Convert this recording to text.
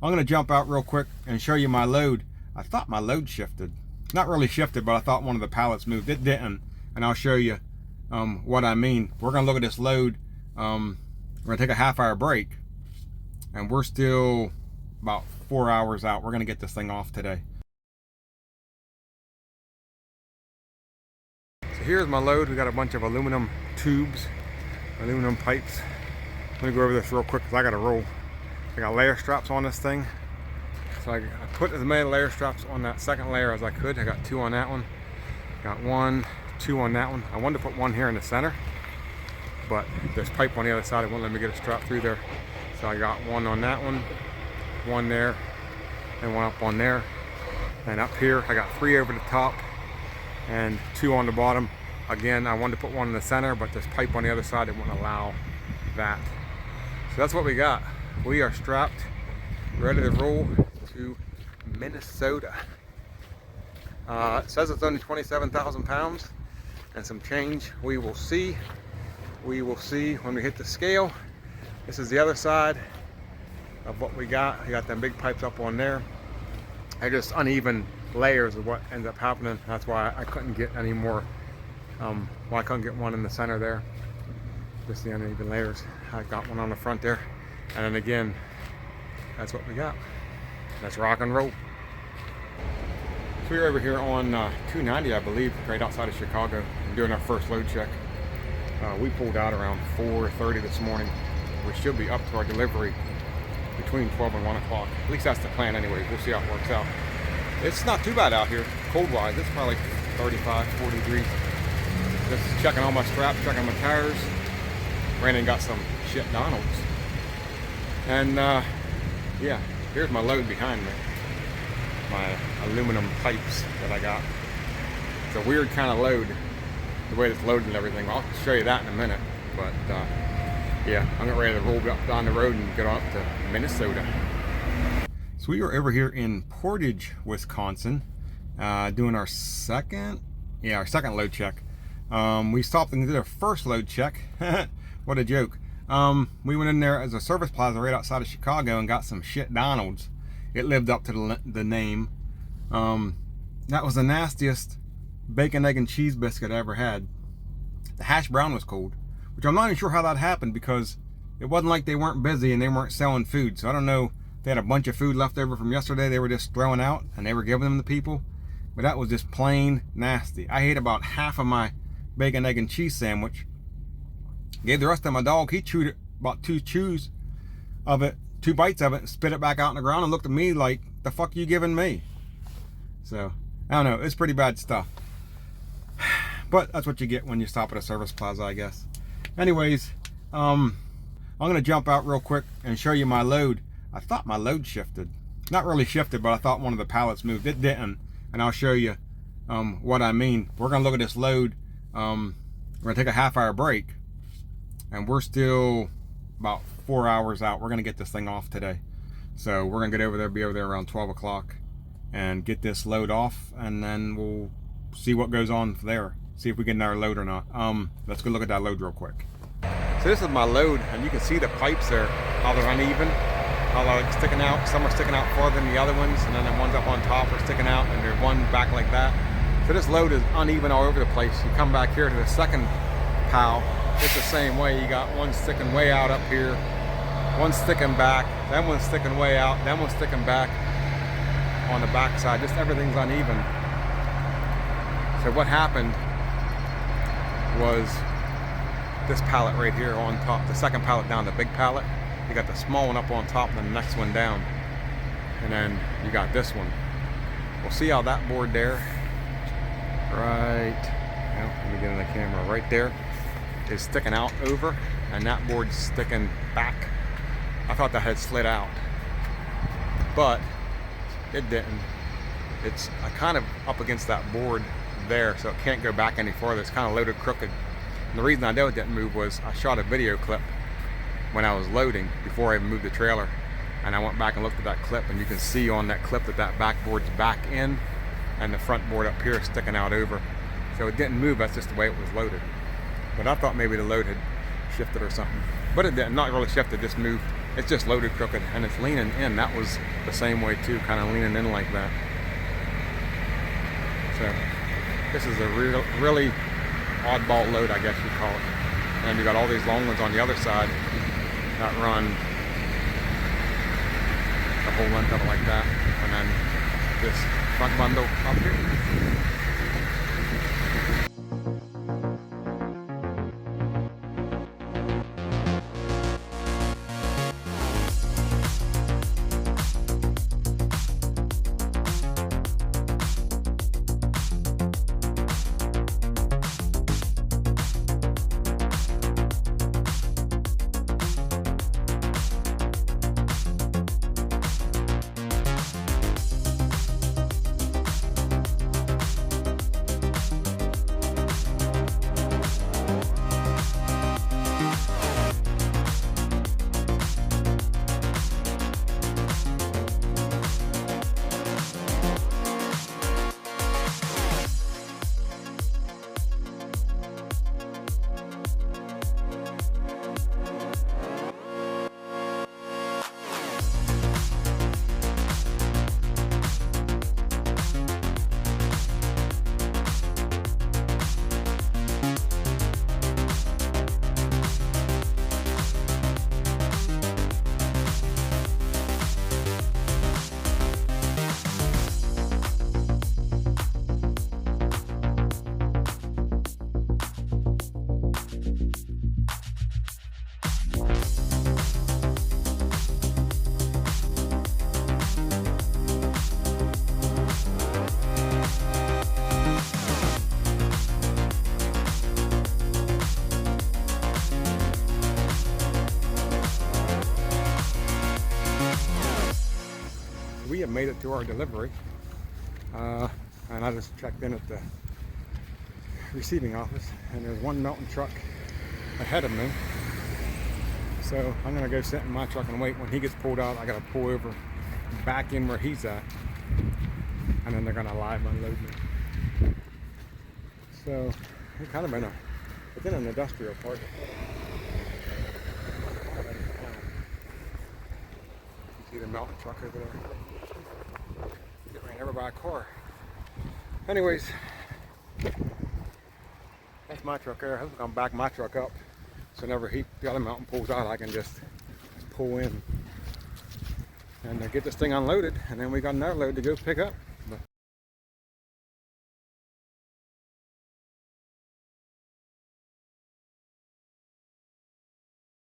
I'm going to jump out real quick and show you my load. I thought my load shifted. Not really shifted, but I thought one of the pallets moved. It didn't. And I'll show you what I mean. We're going to look at this load. We're going to take a half-hour break. And we're still about 4 hours out. We're going to get this thing off today. So here's my load. We got a bunch of aluminum tubes, aluminum pipes. Let me go over this real quick because I got to roll. I got layer straps on this thing. So I put as many layer straps on that second layer as I could. I got 2 on that one. Got 1, 2 on that one. I wanted to put 1 here in the center, but there's pipe on the other side. It won't let me get a strap through there. So I got 1 on that one, 1 there, and 1 up on there. And up here, I got 3 over the top and 2 on the bottom. Again, I wanted to put 1 in the center, but there's pipe on the other side that won't allow that. So that's what we got. We are strapped, ready to roll to Minnesota. It says it's only 27,000 pounds and some change. We will see. We will see when we hit the scale. This is the other side of what we got. I got them big pipes up on there. They're just uneven layers of what ends up happening. That's why I couldn't get any more. I couldn't get 1 in the center there. Just the uneven layers. I got 1 on the front there. And then again, that's what we got. Let's rock and roll. So we're over here on 290, I believe, right outside of Chicago, and doing our first load check. We pulled out around 4:30 this morning. We should be up to our delivery between 12 and 1 o'clock. At least that's the plan anyways. We'll see how it works out. It's not too bad out here, cold-wise. It's probably like 35, 40 degrees. Just checking all my straps, checking my tires. Brandon got some shit Donalds. And yeah, here's my load behind me. My aluminum pipes that I got. It's a weird kind of load, the way it's loaded and everything. I'll show you that in a minute. But yeah, I'm getting ready to roll up down the road and get on up to Minnesota. So we are over here in Portage, Wisconsin, doing our second load check. We stopped and did our first load check. What a joke. We went in there as a service plaza right outside of Chicago and got some shit Donalds. It lived up to the name. That was the nastiest bacon, egg, and cheese biscuit I ever had. The hash brown was cold, which I'm not even sure how that happened because it wasn't like they weren't busy and they weren't selling food. So I don't know, they had a bunch of food left over from yesterday they were just throwing out and they were giving them to people. But that was just plain nasty. I ate about half of my bacon, egg, and cheese sandwich. Gave the rest to my dog. He chewed it, about 2 chews of it, 2 bites of it, and spit it back out on the ground and looked at me like, the fuck you giving me? So, I don't know, it's pretty bad stuff. But that's what you get when you stop at a service plaza, I guess. Anyways, I'm gonna jump out real quick and show you my load. I thought my load shifted. Not really shifted, but I thought one of the pallets moved. It didn't. And I'll show you what I mean. We're gonna look at this load. We're gonna take a half-hour break. And we're still about 4 hours out. We're gonna get this thing off today. So we're gonna get over there, be over there around 12 o'clock and get this load off, and then we'll see what goes on there. See if we get another load or not. Let's go look at that load real quick. So this is my load, and you can see the pipes there, how they're uneven, how they're like sticking out. Some are sticking out farther than the other ones, and then the ones up on top are sticking out, and there's one back like that. So this load is uneven all over the place. You come back here to the second pile, it's the same way. You got one sticking way out up here, one sticking back, then one sticking way out, then one sticking back on the back side. Just everything's uneven. So what happened was this pallet right here on top, the second pallet down, the big pallet, you got the small one up on top and then the next one down, and then you got this one. We'll see how that board there, right, well, let me get in the camera, right there is sticking out over, and that board's sticking back. I thought that had slid out, but it didn't. It's kind of up against that board there, so it can't go back any farther. It's kind of loaded crooked. And the reason I know it didn't move was I shot a video clip when I was loading before I even moved the trailer, and I went back and looked at that clip, and you can see on that clip that that backboard's back in and the front board up here is sticking out over. So it didn't move, that's just the way it was loaded. But I thought maybe the load had shifted or something, but it didn't. Not really shifted, just moved. it's just loaded crooked and it's leaning in. That was the same way too, kind of leaning in like that. So this is a really oddball load, I guess you'd call it. And you got all these long ones on the other side that run the whole length of it like that, and then this front bundle up here. We have made it to our delivery, and I just checked in at the receiving office, and there's one Melton truck ahead of me, so I'm gonna go sit in my truck and wait. When he gets pulled out, I gotta pull over back in where he's at, and then they're gonna live unload me. So we're kind of it's in an industrial park. You see the Melton truck over there? Get ran over by a car. Anyways, that's my truck there. I'm gonna back my truck up, so whenever the other Melton pulls out, I can just pull in and get this thing unloaded, and then we got another load to go pick up.